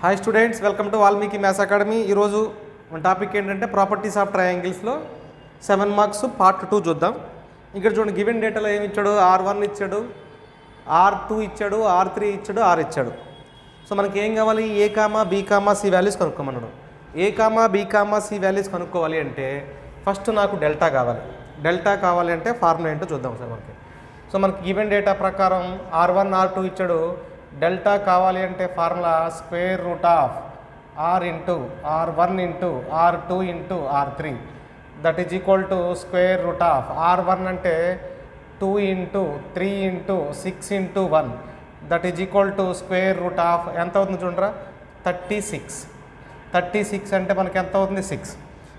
Hi students, welcome to Valmiki maths academy. ఈరోజు మన topic ఏంటంటే ప్రాపర్టీస్ ఆఫ్ ట్రయాంగిల్స్లో 7 మార్క్స్ పార్ట్ 2 చూద్దాం. ఇక్కడ చూడండి, గివెన్ డేటాలో ఏమి ఇచ్చాడు? R1 ఇచ్చాడు, R2 ఇచ్చాడు, R3 ఇచ్చాడు, R ఇచ్చాడు. సో మనకి ఏం కావాలి? A, B, C వాల్యూస్ కనుక్కోమన్నాడు. A, B, C వాల్యూస్ కనుక్కోవాలి అంటే ఫస్ట్ నాకు డెల్టా కావాలి. డెల్టా కావాలి అంటే ఫార్ములా ఏంటో చూద్దాం సార్ మనకి. సో మనకి గివెన్ డేటా ప్రకారం R1, R2 ఇచ్చాడు. డెల్టా కావాలి అంటే formula square root of R into R1 into R2 into R3 that is equal to square root of R1 అంటే 2 into 3 into 6 into 1 that is equal to square root of ఎంత అవుతుంది చూడరా? 36 అంటే మనకి ఎంత అవుతుంది? 6.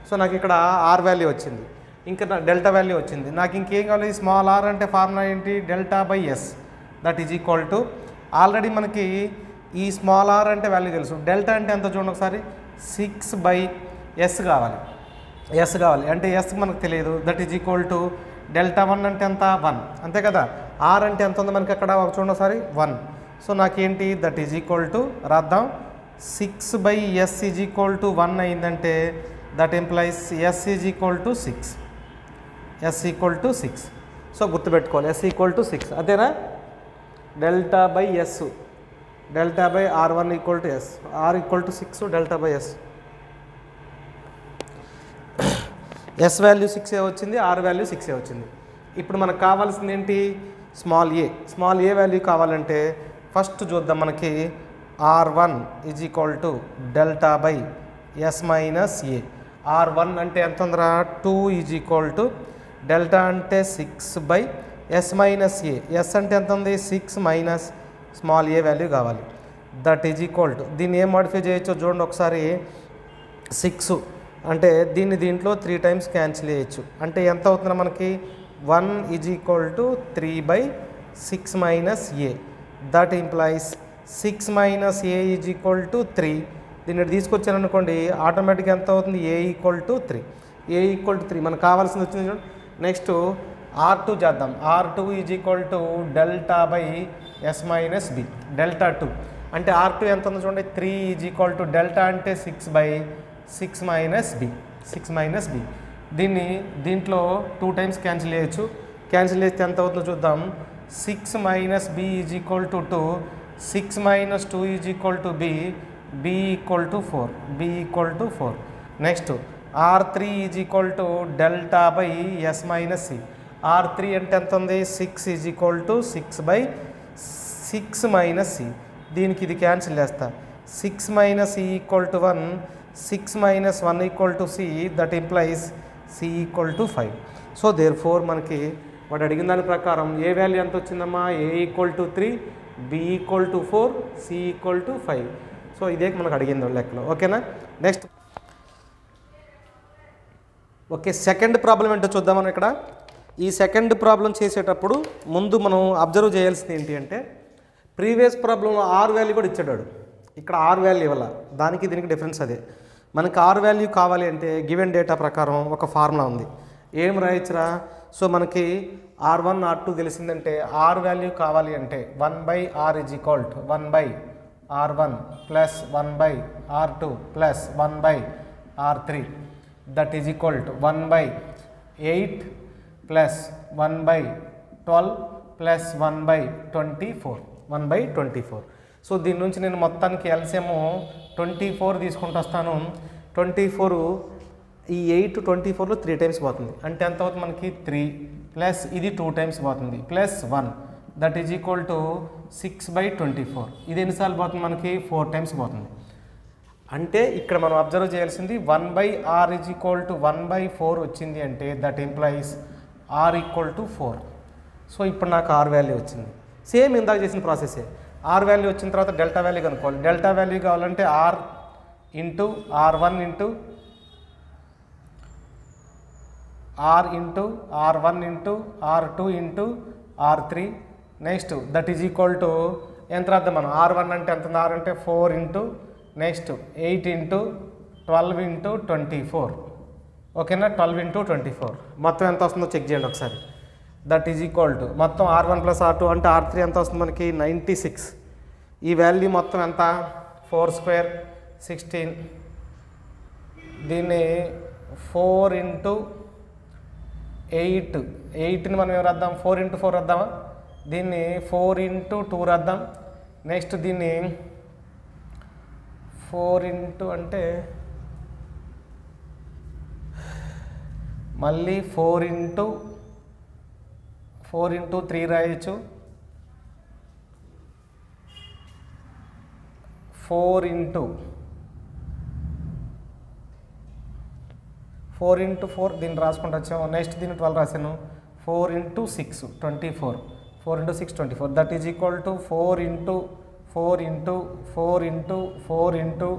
సో నాకు ఇక్కడ ఆర్ వాల్యూ వచ్చింది, ఇంకా డెల్టా వాల్యూ వచ్చింది. నాకు ఇంకేం కావాలి? స్మాల్ ఆర్ అంటే ఫార్ములా ఏంటి? Delta by S that is equal to already మనకి ఈ స్మాల్ ఆర్ అంటే వాల్యూ తెలుసు. డెల్టా అంటే ఎంత చూడండి ఒకసారి, 6 బై ఎస్ కావాలి. ఎస్ కావాలి అంటే ఎస్ మనకు తెలియదు. That is equal to delta 1 అంటే ఎంత? 1 అంతే కదా. ఆర్ అంటే ఎంత ఉంది మనకి అక్కడ చూడండి ఒకసారి, 1. సో నాకేంటి? దట్ ఈజ్ ఈక్వల్ టు రాద్దాం, 6 by S is equal to 1 అయిందంటే that implies S is equal to 6. S equal to 6. So గుర్తుపెట్టుకోవాలి, ఎస్ ఈక్వల్ టు 6 అదేనా. Delta by S, delta by R1 equal to S, R equal to 6, delta by S. S value 6 వచ్చింది, are value 6 వచ్చింది. ఇప్పుడు మనకు కావాల్సింది ఏంటి? Small A. Small A value కావాలంటే first చూద్దాం. మనకి R1 is equal to delta by S minus A. R1 అంటే ఎంత ఉందిరా? 2 ఈజ్ ఈక్వల్ టు డెల్టా అంటే 6 by S minus A. S అంటే ఎంత ఉంది? 6 మైనస్ స్మాల్ ఏ వాల్యూ కావాలి. దట్ ఈజ్ ఈక్వల్ టు దీన్ని ఏం మాడిఫై చేయొచ్చో చూడండి ఒకసారి. 6 అంటే దీంట్లో 3 టైమ్స్ క్యాన్సిల్ చేయొచ్చు. అంటే ఎంత అవుతుందో మనకి? 1 is equal to 3 by 6 minus A. That implies 6 minus A is equal to 3. దీన్ని తీసుకొచ్చాను అనుకోండి, ఆటోమేటిక్గా ఎంత అవుతుంది? A equal to 3. A equal to 3 మనకు కావాల్సింది వచ్చింది చూడండి. నెక్స్ట్ R2 చేద్దాం. R2 is equal to delta by S minus B. Delta 2 అంటే R2 ఎంత ఉందో చూడండి, 3 ఈజ్ ఈక్వల్ టు డెల్టా అంటే 6 by 6 minus B. 6 minus B. దీంట్లో 2 టైమ్స్ క్యాన్సిల్ చేయొచ్చు. క్యాన్సిల్ చేస్తే ఎంత అవుతుందో చూద్దాం. 6 minus B is equal to 2. 6 minus 2 is equal to B. B equal to 4. B equal to 4. Next R3 is equal to delta by S minus C. R3 అంటే ఎంత ఉంది? 6 is equal to 6 by 6 minus C. దీనికి ఇది cancel చేస్తా. 6 minus C equal to 1. 6 minus 1 equal to C. That implies C equal to 5. So therefore మనకి వాడు అడిగిన దాని ప్రకారం ఏ వాల్యూ ఎంత వచ్చిందమ్మా? A equal to 3, B equal to 4, C equal to 5. So ఇదే మనకు అడిగింది లెక్కలో. ఓకేనా. నెక్స్ట్ ఓకే, సెకండ్ ప్రాబ్లం ఏంటో చూద్దాం మనం. ఇక్కడ ఈ సెకండ్ ప్రాబ్లం చేసేటప్పుడు ముందు మనం అబ్జర్వ్ చేయాల్సింది ఏంటి అంటే, ప్రీవియస్ ప్రాబ్లంలో ఆర్ వాల్యూ కూడా ఇచ్చాడు. ఇక్కడ ఆర్ వాల్యూ ఇవ్వాల, దానికి దీనికి డిఫరెన్స్ అదే. మనకి ఆర్ వాల్యూ కావాలి అంటే గివెన్ డేటా ప్రకారం ఒక ఫార్ములా ఉంది. ఏం రాయొచ్చురా? సో మనకి R1, R2 తెలిసిందంటే ఆర్ వాల్యూ కావాలి అంటే 1/R is equal to 1/R1 plus 1/R2 plus 1/R3 that is equal to 1/8 plus 1/12 plus 1/24. 1/24. So దీని నుంచి నేను మొత్తానికి ఎల్సిఎం 24 తీసుకుంటూ వస్తాను. 24 ఈ 8 24లో 3 టైమ్స్ పోతుంది. అంటే ఎంత అవుతుంది మనకి? 3 ప్లస్ ఇది 2 టైమ్స్ పోతుంది plus 1 that is equal to 6/24. ఇది ఎన్నిసార్లు పోతుంది మనకి? 4 టైమ్స్ పోతుంది. అంటే ఇక్కడ మనం అబ్జర్వ్ చేయాల్సింది 1/R ఈజ్ ఈక్వల్ టు 1/4 వచ్చింది అంటే that implies are equal to 4. So ఇప్పుడు నాకు ఆర్ వాల్యూ వచ్చింది. సేమ్ ఇందాక చేసిన ప్రాసెసే. ఆర్ వాల్యూ వచ్చిన తర్వాత డెల్టా వాల్యూ కనుక్కోవాలి. డెల్టా వాల్యూ కావాలంటే R into R1 into R1 into R2 into R3 next that is equal to ఎంత రాద్దాం మనం? R1 అంటే ఎంత? ఆర్ అంటే 4 ఇంటూ నెక్స్ట్ 8 ఇంటూ 12 ఇంటూ 24. ఓకేనా. 12 ఇంటూ 24 మొత్తం ఎంత వస్తుందో చెక్ చేయండి ఒకసారి. దట్ ఈజ్ ఈక్వల్ టు మొత్తం R1 ప్లస్ R2 అంటే R3 ఎంత వస్తుంది మనకి? 96. ఈ వాల్యూ మొత్తం ఎంత? 4 స్క్వేర్ 16, దీన్ని 4 ఇంటూ 8, 8ని మనం ఏం రాద్దాం, 4 ఇంటూ 4 రాద్దామా, దీన్ని 4 ఇంటూ 2 రాద్దాం. నెక్స్ట్ దీన్ని 4 ఇంటూ అంటే మళ్ళీ 4 ఇంటూ 3 రాయొచ్చు, 4 ఇంటూ 4 దీన్ని రాసుకుంటూ వచ్చాము. నెక్స్ట్ దీన్ని 12 రాశాను. 4 into 6 24, 4 into 6 24, that is equal to 4 into 4 into 4 into 4 into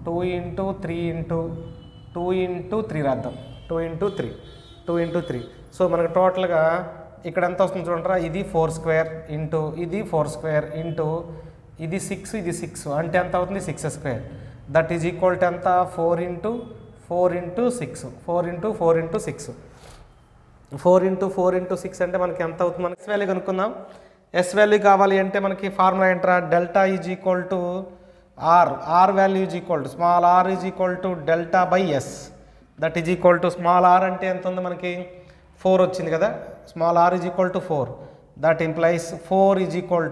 2 into 3 into 2 into 3 రాద్దాం. 2 ఇంటూ 3. సో మనకు టోటల్గా ఇక్కడ ఎంత వస్తుంది చూడండి, ఇది 4 స్క్వేర్ ఇంటూ ఇది 4 స్క్వేర్ ఇంటూ ఇది 6, ఇది 6 అంటే ఎంత అవుతుంది, 6 square. That is equal to ఎంత, 4 into 4 into 6, 4 into 4 into 6, 4 into 4 into 6 అంటే మనకి ఎంత అవుతుంది. మనకి ఎస్ వాల్యూ కనుక్కుందాం. ఎస్ వాల్యూ కావాలి అంటే మనకి ఫార్ములా ఏంట్రా, delta is equal to R value is equal to small R is equal to delta by S. That is equal to small R అంటే ఎంత ఉంది మనకి, 4 వచ్చింది కదా, small R is equal to 4. That implies 4 is equal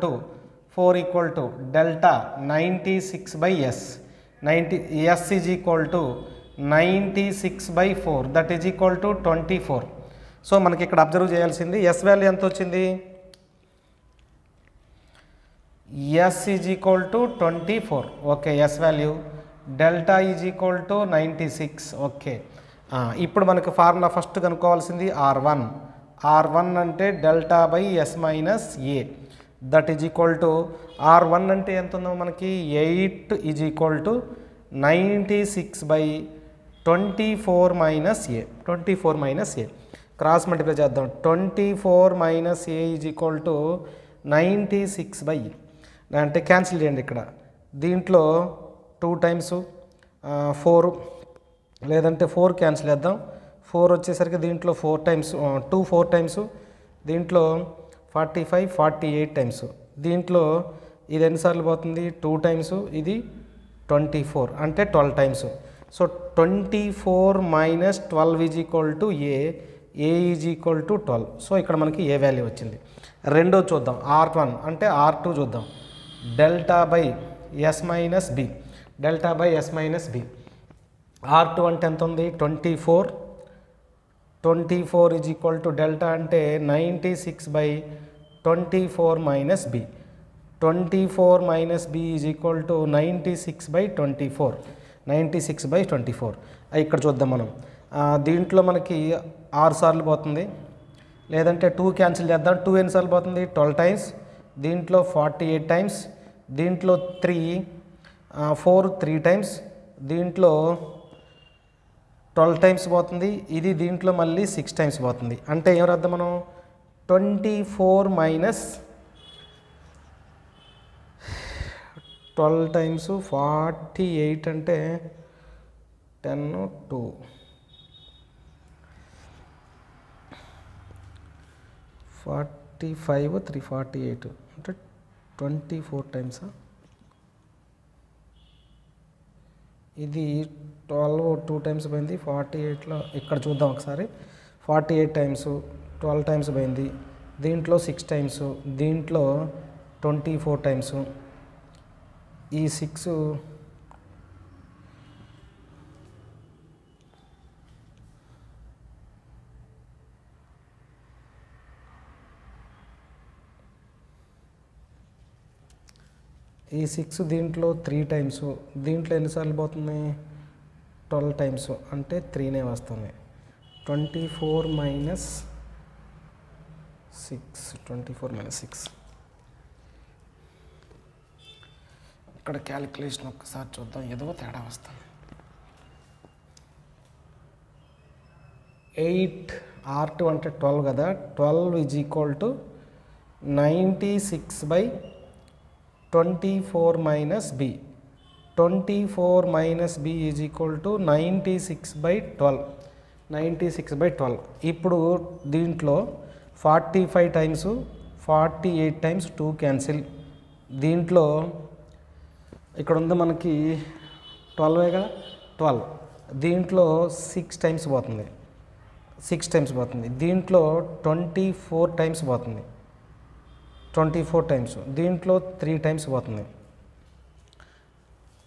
to delta 96 by S. S is equal to 96/4, that is equal to 24. So మనకి ఇక్కడ observe చేయాల్సింది S value ఎంత వచ్చింది, S is equal to 24. Okay, S value delta is equal to 96. Okay, ఇప్పుడు మనకు formula first కనుక్కోవాల్సింది R1 అంటే delta by S minus A. That is equal to R1 అంటే ఎంత ఉందో మనకి 8 is equal to 96/24 minus A. 24 minus A cross multiply చేద్దాం. 24 minus A is equal to 96/, అంటే క్యాన్సిల్ చేయండి. ఇక్కడ దీంట్లో 2 టైమ్స్ 4, లేదంటే 4 క్యాన్సిల్ చేద్దాం. 4 వచ్చేసరికి దీంట్లో 4 టైమ్స్ 2 4 టైమ్స్, దీంట్లో 45 48 టైమ్స్, దీంట్లో ఇది ఎన్నిసార్లు పోతుంది, 2 టైమ్స్, ఇది 24 అంటే 12 times. So 24 minus 12 is equal to A is equal to 12. So ఇక్కడ మనకి ఏ వాల్యూ వచ్చింది. రెండో చూద్దాం, R1 అంటే R2 చూద్దాం. Delta by S minus B, delta by S minus B. R2 అంటే ఎంత ఉంది, 24 ఈజ్ ఈక్వల్ టు డెల్టా అంటే 96/24 minus B. 24 minus B is equal to 96/24, 96/24. ఇక్కడ చూద్దాం మనం. దీంట్లో మనకి 6 సార్లు పోతుంది, లేదంటే 2 క్యాన్సిల్ చేద్దాం. 2 ఎన్నిసార్లు పోతుంది, 12 టైమ్స్, దీంట్లో 48 టైమ్స్, దీంట్లో 4 3 టైమ్స్, దీంట్లో 12 టైమ్స్ పోతుంది, ఇది దీంట్లో మళ్ళీ 6 టైమ్స్ పోతుంది. అంటే ఏం రాద్దాం మనం, 24 మైనస్ 12 టైమ్స్ 48 అంటే 10 2 45 348 అంటే 24 టైమ్స్. ఇది 12 2 టైమ్స్ పోయింది, 48లో ఇక్కడ చూద్దాం ఒకసారి. 48 టైమ్స్ 12 టైమ్స్ పోయింది, దీంట్లో 6 టైమ్స్, దీంట్లో 24 టైమ్స్, ఈ 6 దీంట్లో 3 టైమ్స్, దీంట్లో ఎన్నిసార్లు పోతుంది, 12 టైమ్స్ అంటే 3నే వస్తుంది. 24 మైనస్ 6 ఇక్కడ క్యాలిక్యులేషన్ ఒక్కసారి చూద్దాం, ఏదో తేడా వస్తుంది. 8 R2 అంటే 12 కదా, 12 is equal to 96/24 minus B. 24 minus B is equal to 96/12. ఇప్పుడు దీంట్లో 45 టైమ్స్ 48 టైమ్స్ 2 క్యాన్సిల్, దీంట్లో ఇక్కడ ఉంది మనకి 12 కదా, 12. దీంట్లో 6 టైమ్స్ పోతుంది, 6 టైమ్స్ పోతుంది. దీంట్లో 24 టైమ్స్ పోతుంది, 24 టైమ్స్. దీంట్లో 3 టైమ్స్ పోతుంది.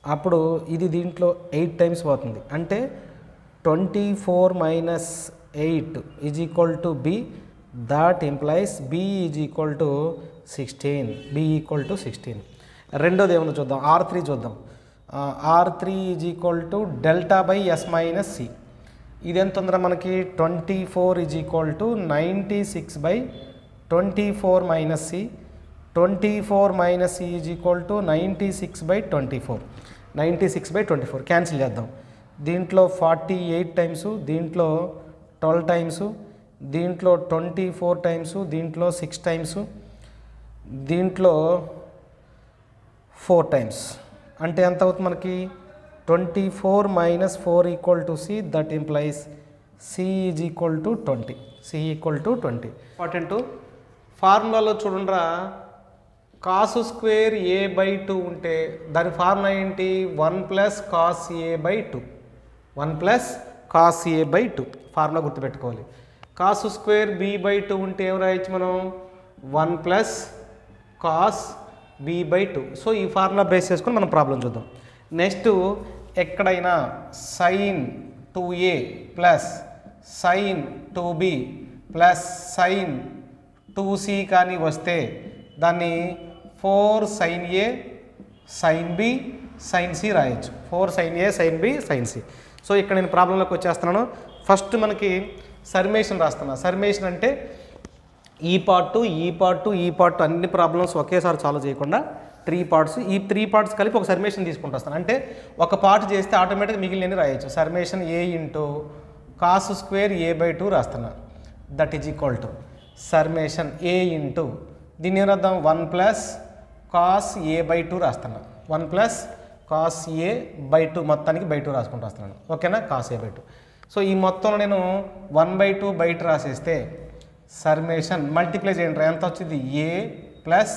అప్పుడు ఇది దీంట్లో 8 టైమ్స్ పోతుంది. అంటే 24 minus 8 is equal to B. That implies B is equal to 16. B equal to 16. రెండోది ఏమన్నా చూద్దాం, R3 చూద్దాం. R3 is equal to delta by S minus C. ఇది ఎంత ఉందిరా మనకి 24 is equal to 96 by 24 minus C. 24 minus C is equal to 96 by 24. 96 by 24 cancel చేద్దాం. దీంట్లో 48 టైమ్స్, దీంట్లో 12 టైమ్స్, దీంట్లో 24 టైమ్స్, దీంట్లో 6 టైమ్స్, దీంట్లో 4 టైమ్స్. అంటే ఎంత అవుతుంది మనకి 24 minus 4 equal to C. That implies C is equal to 20. C equal to 20. Important ఫార్ములాలో చూడండిరా, కాస్ స్క్వేర్ ఏ బై 2 ఉంటే దాని ఫార్ములా ఏంటి, 1 plus cos A by 2. 1 plus cos A by 2 formula గుర్తుపెట్టుకోవాలి. కాస్ స్క్వేర్ బి బై 2 ఉంటే ఏం రాయొచ్చు మనం, 1 plus cos B by 2. So ఈ ఫార్ములా బేస్ చేసుకొని మనం ప్రాబ్లం చూద్దాం. నెక్స్ట్ ఎక్కడైనా sine 2a plus sine 2b plus sine 2c కానీ వస్తే దాన్ని 4 sine A sine B sine C రాయొచ్చు. 4 sine A sine B sine C. So ఇక్కడ నేను ప్రాబ్లంలోకి వచ్చేస్తున్నాను. ఫస్ట్ మనకి సర్మేషన్ రాస్తున్నా. సర్మేషన్ అంటే ఈ పార్ట్ అన్ని ప్రాబ్లమ్స్ ఒకేసారి సాల్వ్ చేయకుండా 3 పార్ట్స్, ఈ 3 పార్ట్స్ కలిపి ఒక సర్మేషన్ తీసుకుంటూ వస్తాను. అంటే ఒక పార్ట్ చేస్తే ఆటోమేటిక్గా మిగిలినవి రాయొచ్చు. Summation A into cos square A by 2 రాస్తున్నా. That is equal to summation A into దీన్ని ఏం రాద్దాం, 1 ప్లస్ కాస్ ఏ బై 2 రాస్తున్నా. 1 ప్లస్ కాస్ ఏ బై 2 మొత్తానికి బై 2 రాసుకుంటూ వస్తున్నాను. ఓకేనా, కాస్ ఏ బై 2. సో ఈ మొత్తంలో నేను 1/2 బయట రాసేస్తే సర్మేషన్ మల్టిప్లై చేయండి, ఎంత వచ్చింది, A plus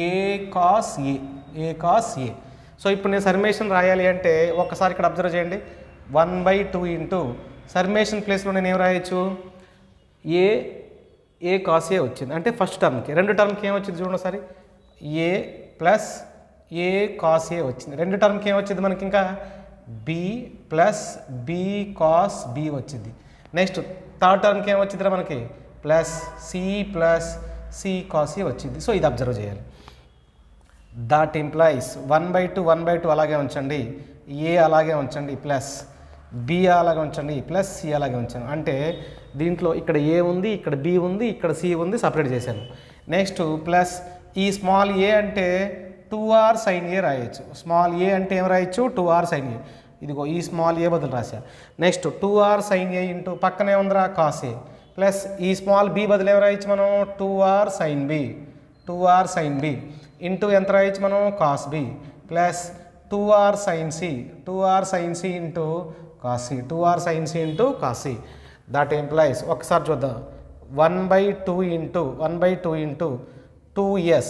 A cos A, A cos A. So ఇప్పుడు నేను సర్మేషన్ రాయాలి అంటే ఒక్కసారి ఇక్కడ అబ్జర్వ్ చేయండి, 1/2 ఇంటూ సర్మేషన్ ప్లేస్లో నేను ఏం రాయొచ్చు, ఏ కాస్ ఏ వచ్చింది. అంటే ఫస్ట్ టర్మ్కి. రెండు టర్మ్కి ఏం వచ్చింది చూడండి ఒకసారి, ఏ ప్లస్ ఏ కాస్ ఏ వచ్చింది. రెండు టర్మ్కి ఏం వచ్చింది మనకి, ఇంకా B plus B cos B వచ్చింది. నెక్స్ట్ థర్డ్ టర్మ్కి ఏం వచ్చిందిరా మనకి, plus C plus C cos A వచ్చింది. సో ఇది అబ్జర్వ్ చేయాలి. దట్ ఇంప్లైస్ 1/2 అలాగే ఉంచండి, ఏ అలాగే ఉంచండి, ప్లస్ బి అలాగే ఉంచండి, ప్లస్ సి అలాగే ఉంచాను. అంటే దీంట్లో ఇక్కడ ఏ ఉంది, ఇక్కడ బి ఉంది, ఇక్కడ సి ఉంది, సపరేట్ చేశాను. నెక్స్ట్ ప్లస్ ఈ స్మాల్ ఏ అంటే 2r సైన్ ఏ రాయొచ్చు. స్మాల్ ఏ అంటే ఏం రాయొచ్చు, 2r సైన్ ఏ. ఇదిగో ఈ స్మాల్ ఏ బదులు రాశా. Next 2r sine A into పక్కనే ఉందిరా కాస్ ఏ, ప్లస్ ఈ స్మాల్ బి బదులు ఏం రాయొచ్చు మనం, 2r sine B, 2r sine B into ఎంత రాయొచ్చు మనం, cos B, plus 2r sine C, 2r sine C into cos C, 2r sine C into cos C. That implies ఒకసారి చూద్దాం, 1/2 ఇంటూ 2s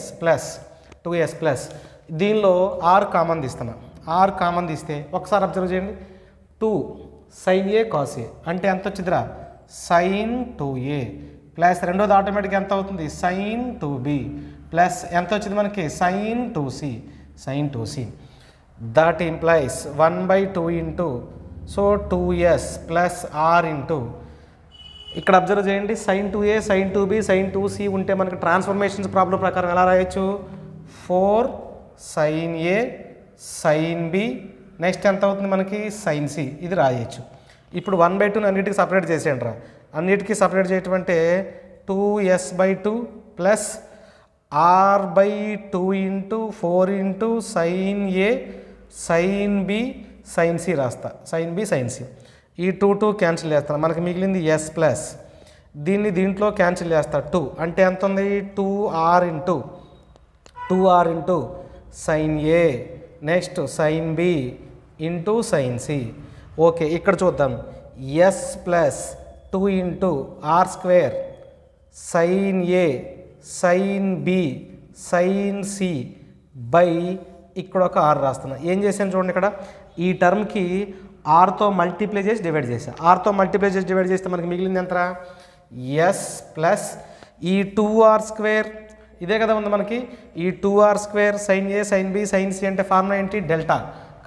ప్లస్ దీనిలో r కామన్ తీస్తున్నా. r common తీస్తే ఒకసారి observe చేయండి, 2 సైన్ ఏ కాస్ ఏ అంటే ఎంత వచ్చిందిరా, సైన్ 2a ప్లస్ రెండోది ఆటోమేటిక్గా ఎంత అవుతుంది, సైన్ 2b ప్లస్ ఎంత వచ్చింది మనకి, sine 2c. That implies 1/2 into so 2s plus r into ఇక్కడ అబ్జర్వ్ చేయండి, sine 2a sine 2b sine 2c ఉంటే మనకి ట్రాన్స్ఫర్మేషన్స్ ప్రాబ్లం ప్రకారం ఎలా రాయొచ్చు, 4 sine A sine B next ఎంత అవుతుంది మనకి, సైన్ సి. ఇది రాయొచ్చు. ఇప్పుడు 1/2 అన్నిటికీ సపరేట్ చేసేయండి రా. అన్నిటికీ సపరేట్ చేయటం అంటే 2s/2 plus r/2 into 4 into sine A sine B sine C రాస్తా, సైన్ బి సైన్ సి. ఈ 2 క్యాన్సిల్ చేస్తాను, మనకి మిగిలింది ఎస్ ప్లస్ దీంట్లో క్యాన్సిల్ చేస్తా 2 అంటే ఎంత ఉంది, 2r into sine A next sine B into sine C. Okay ఇక్కడ చూద్దాం, S plus 2 into R square sine A sine B sine C by ఇక్కడ ఒక ఆర్ రాస్తున్నా. ఏం చేశాను చూడండి, ఇక్కడ ఈ టర్మ్కి ఆర్తో మల్టిప్లై చేసి డివైడ్ చేసా. ఆర్తో మల్టిప్లై చేసి డివైడ్ చేస్తే మనకి మిగిలింది ఎంత? ఎస్ ప్లస్ ఈ 2r² ఇదే కదా ఉంది మనకి. ఈ 2r² sine A sine B sine C అంటే ఫార్ములా ఏంటి? డెల్టా.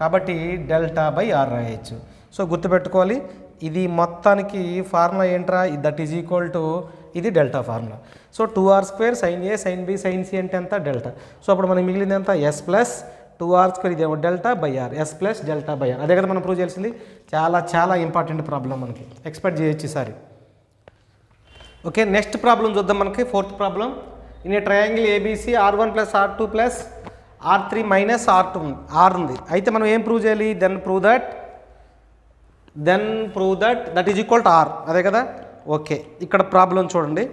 కాబట్టి డెల్టా బై ఆర్ రాయొచ్చు. సో గుర్తుపెట్టుకోవాలి, ఇది మొత్తానికి ఫార్ములా ఏంట్రా? దట్ ఈజ్ ఈక్వల్ టు ఇది delta formula. So 2r² sine A sine B sine C అంటే ఎంత? డెల్టా. సో అప్పుడు మనకి మిగిలింది ఎంత? ఎస్ ప్లస్ 2r² ఇదేమో delta by R, S plus delta by R. అదే కదా మనం ప్రూవ్ చేయాల్సింది. చాలా చాలా ఇంపార్టెంట్ ప్రాబ్లం, మనకి ఎక్స్పెక్ట్ చేయొచ్చు ఈసారి. ఓకే, నెక్స్ట్ ప్రాబ్లం చూద్దాం. మనకి fourth problem. In a triangle ABC r1 plus r2 plus r3 minus r2 R ఉంది. అయితే మనం ఏం ప్రూవ్ చేయాలి? Then prove that that is equal to R. అదే కదా. ఓకే, ఇక్కడ ప్రాబ్లం చూడండి.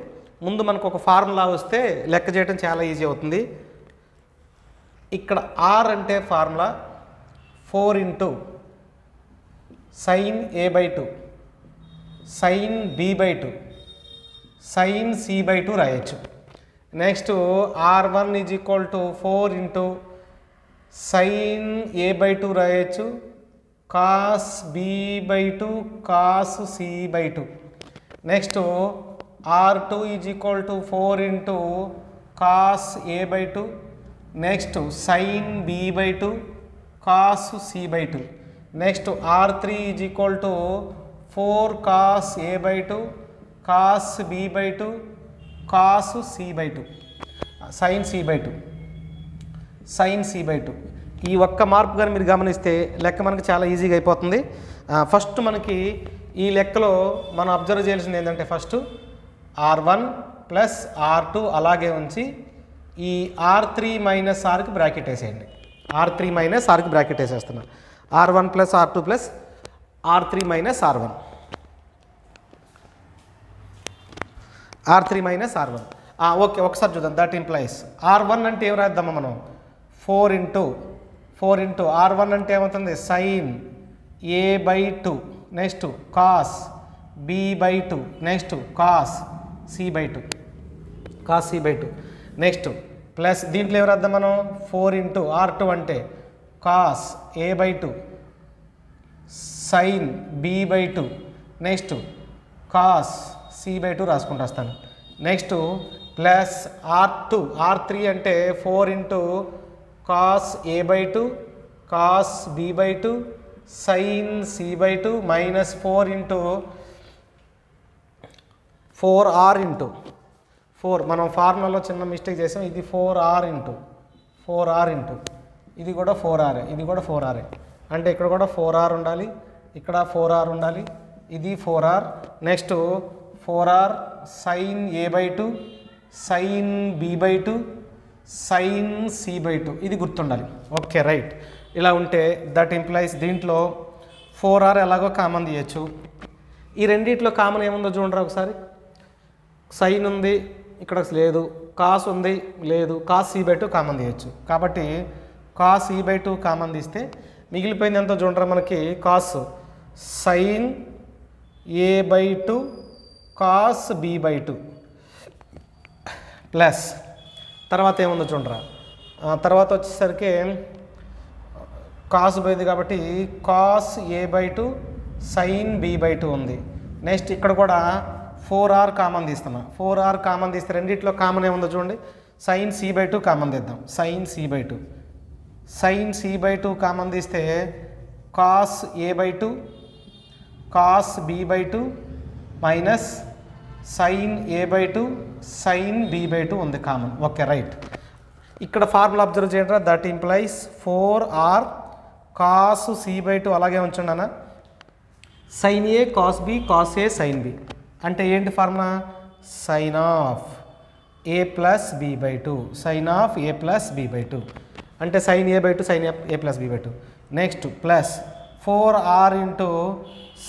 ముందు మనకు ఒక ఫార్ములా వస్తే లెక్క చేయడం చాలా ఈజీ అవుతుంది. ఇక్కడ ఆర్ అంటే formula 4 into sine a/2 sine b/2 sine c/2 రాయొచ్చు. Next r1 is equal to 4 into sine a/2 రాయొచ్చు, cos b/2 cos c/2. Next r2 is equal to 4 into cos a/2 next sine b/2 cos c/2. Next r3 is equal to 4 cos a/2 cos b/2 cos c/2 sine c/2 sine c/2. ఈ ఒక్క మార్పు కానీ మీరు గమనిస్తే లెక్క మనకి చాలా ఈజీగా అయిపోతుంది. ఫస్ట్ మనకి ఈ లెక్కలో మనం అబ్జర్వ్ చేయాల్సింది ఏంటంటే, ఫస్ట్ r1 ప్లస్ r2 అలాగే ఉంచి ఈ r3 మైనస్ ఆర్కి బ్రాకెట్ వేసేయండి. r3 మైనస్ ఆర్కి బ్రాకెట్ వేసేస్తున్నాను. r1 plus r2 plus r3 minus r1, r3 minus r1. Okay, ఒకసారి చూద్దాం. దట్ ఇంప్లైస్ r1 అంటే ఏం రాద్దామా మనం? 4 ఇంటూ r1 అంటే ఏమవుతుంది? Sine a/2 next cos b/2 next cos c/2 next plus దీంట్లో ఏం రాద్దాం మనం? 4 ఇంటూ r2 అంటే cos a/2 sine b/2 next cos c/2 రాసుకుంటూ వస్తాను. నెక్స్ట్ ప్లస్ r3 అంటే 4 into cos a/2 cos b/2 sine c/2 minus 4 into 4r into 4. మనం ఫార్ములాలో చిన్న మిస్టేక్ చేసాం. ఇది 4r ఇంటూ ఇది కూడా 4r, ఇది కూడా 4r. అంటే ఇక్కడ కూడా 4r ఉండాలి, ఇక్కడ 4r ఉండాలి, ఇది 4r. Next 4r sign a/2 sine b/2 sine c/2 ఇది గుర్తుండాలి. Okay right. ఇలా ఉంటే దట్ ఇంప్లైస్ దీంట్లో 4r ఎలాగో కామన్ తీయచ్చు. ఈ రెండిట్లో కామన్ ఏముందో చూడండి ఒకసారి. సైన్ ఉంది, ఇక్కడ లేదు, కాస్ ఉంది, లేదు, కాస్ c/2 కామన్ తీయచ్చు. కాబట్టి కాస్ e/2 కామన్ తీస్తే మిగిలిపోయింది ఎంతో చూడరా మనకి? Cos sign a/2 cos b/2 plus తర్వాత ఏముందో చూడరా. తర్వాత వచ్చేసరికి కాస్ పోయింది కాబట్టి కాస్ a/2 సైన్ b/2 ఉంది. నెక్స్ట్ ఇక్కడ కూడా 4r కామన్ తీస్తున్నా. 4r కామన్ తీస్తే రెండిట్లో కామన్ ఏముందో చూడండి. సైన్ c/2 కామన్ తీద్దాం. సైన్ c/2 కామన్ తీస్తే cos a/2 cos b/2 minus sine a/2 sine b/2 ఉంది కామన్. Okay right. ఇక్కడ ఫార్ములా అబ్జర్వ్ చేయండి. That implies 4r cos c/2 అలాగే ఉంచండి అన్న. Sine A cos B cos A sine B అంటే ఏంటి ఫార్ములా? Sine of a plus b/2 sine of a plus b/2 అంటే sine a/2 sine a plus b/2. Next plus 4r into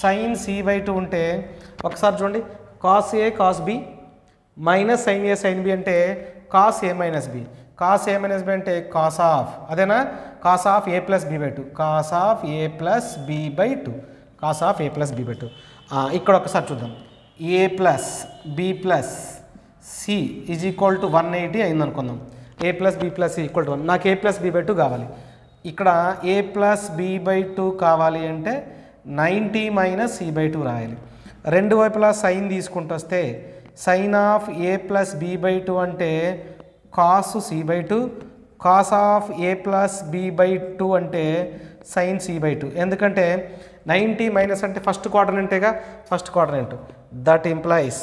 sign c/2 ఉంటే ఒకసారి చూడండి. Cos A cos B minus sine A sine B అంటే cos A minus B. Cos A minus B అంటే cos of, అదేనా? Cos of A plus b/2 cos of A plus b/2 cos of A plus b/2. ఇక్కడ ఒకసారి చూద్దాం. A plus B plus C is equal to 180 అయింది అనుకుందాం. A plus B plus C equal to 1. నాకు ఏ plus b/2 కావాలి. ఇక్కడ a plus B by 2 కావాలి అంటే 90 మైనస్ సి బై 2 రాయాలి. రెండు వైపులా సైన్ తీసుకుంటూ వస్తే sine of a plus B by 2 అంటే cos C by 2, cos of a plus B by 2 అంటే సైన్ సి బై 2. ఎందుకంటే 90 మైనస్ అంటే ఫస్ట్ క్వాడ్రంటేగా, first quadrant. That implies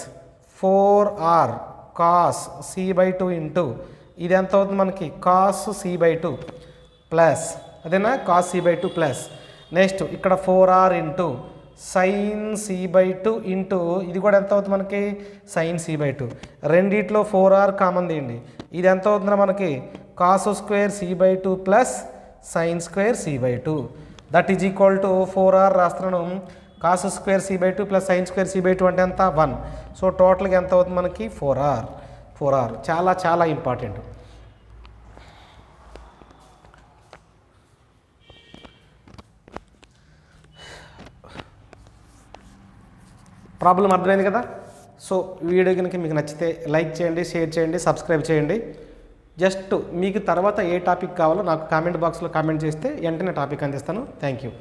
4r cos C by 2 into ఇది ఎంత అవుతుంది మనకి కాస్ సి బై 2 ప్లస్ అదేనా cos C by 2 plus next ఇక్కడ 4r into sine C by 2 into ఇది కూడా ఎంత అవుతుంది మనకి సైన్ సి బై 2. రెండిట్లో 4r కామన్ తీయండి. ఇది ఎంత అవుతుందో మనకి cos square C by 2 plus sine square C by 2. That is equal to 4r రాస్తున్నాను. Cos square C by 2 plus sine square C by 2 అంటే ఎంత 1. సో టోటల్గా ఎంత అవుతుంది మనకి 4r. చాలా చాలా ఇంపార్టెంట్. ప్రాబ్లం అర్థమైంది కదా. సో వీడియో కనుక మీకు నచ్చితే లైక్ చేయండి, షేర్ చేయండి, సబ్స్క్రైబ్ చేయండి. జస్ట్ మీకు తర్వాత ఏ టాపిక్ కావాలో నాకు కామెంట్ బాక్స్లో కామెంట్ చేస్తే వెంటనే టాపిక్ అందిస్తాను. Thank you.